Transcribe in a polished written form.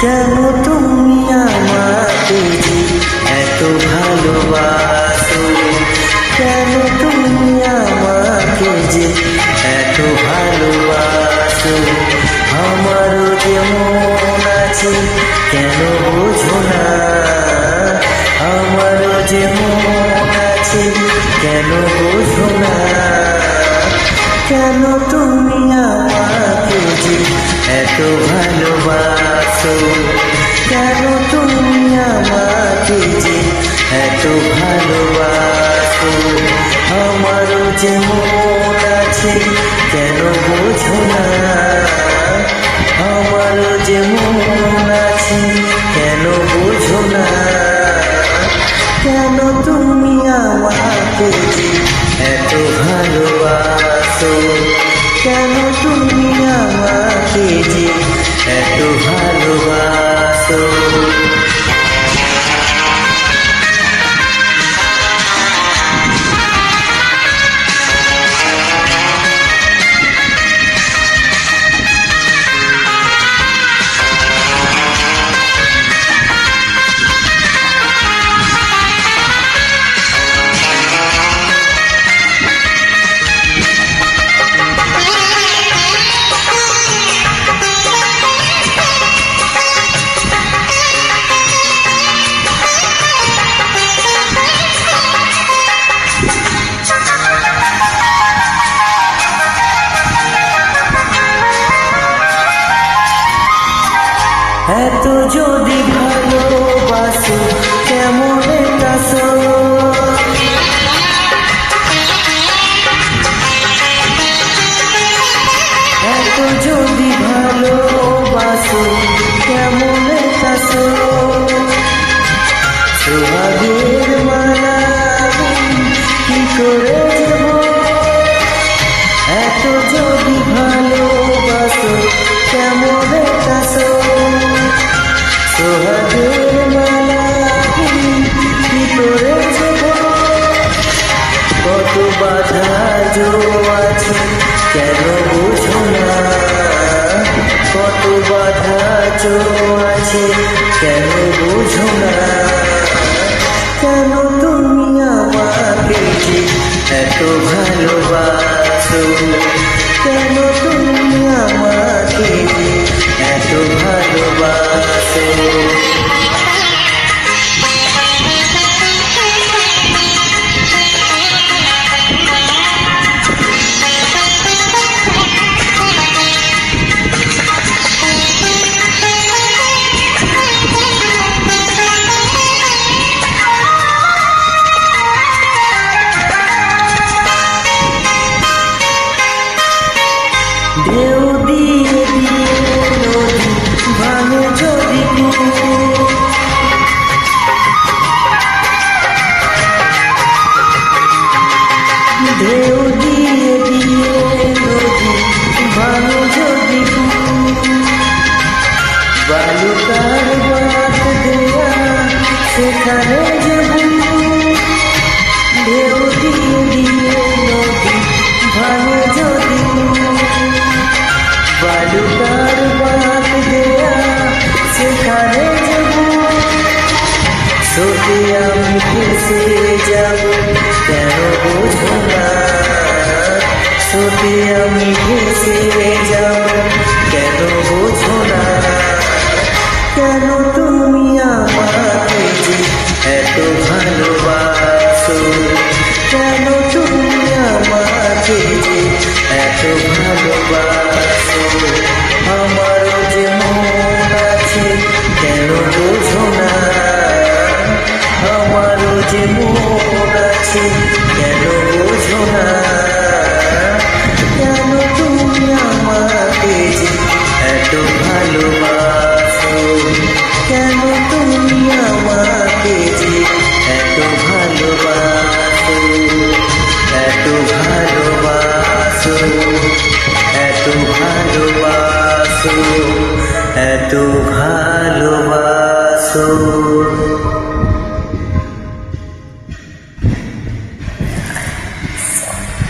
কেন তুমি আমাকে যে এত ভালোবাসো, কেন তুমি আমাকে যে এত ভালোবাসো। আমারও যে মন আছে কেন বোঝো না, আমারও যে মন আছে কেন বোঝো না। কেন তুমি আমাকে যে এত ভালোবাসো, কেন তুমি আমাকে যে এত ভালোবাসো। আমারও যে মন আছে কেন বোঝো না, আমারও যে মন আছে কেন বোঝো না। কেন তুমি আমাকে যে এত ভালোবাসো, কেন তুমি আমাকে যে এত ভালোবাসো। এত যদি ভালোবাসো কেমন কাছো, এত যদি ভালোবাসো কেমন কাছো। সোহাগের মালা কি করে দেব, এত যদি ভালোবাসো কেমন কাছো। সোহাগের মালা কি করে দেব, কত বাধা জো আছে কেন বোঝো না, কত বাধা জো আছে কেন বোঝো না। কেন তুমি আমাকে যে এত ভালোবাসো, কেন তুমি আমাকে যে এত ভালোবাসো। ঢেউ দিয়ে দিয়ে নদী ভাঙে যদি ঢেউ দিয়ে দিয়ে নদী ভাঙে যদি বালুকার বাত দেয়া সেখানে যাব। ঢেউ দিয়ে দিয়ে নদী ভাঙে যদি বালুকার বাত দেয়া সেখানে যাব। স্রোতে আমি ভেসে যাব কেন বোঝো না, স্রোতে আমি ভেসে যাব কেন বোঝো না। কেন তুমি আমাকে যে এত ভালোবাসো, কেন তুমি আমাকে যে এত ভালোবাসো। আমারও যে মন আছে কেন বোঝো না, আমারও যে মন আছে কেন বোঝো না। কেন তুমি আমাকে যে এত ভালোবাসো, কেন তুমি আমাকে যে এত ভালোবাসো, এত ভালোবাসো, এত ভালোবাসো, এত ভালোবাসো।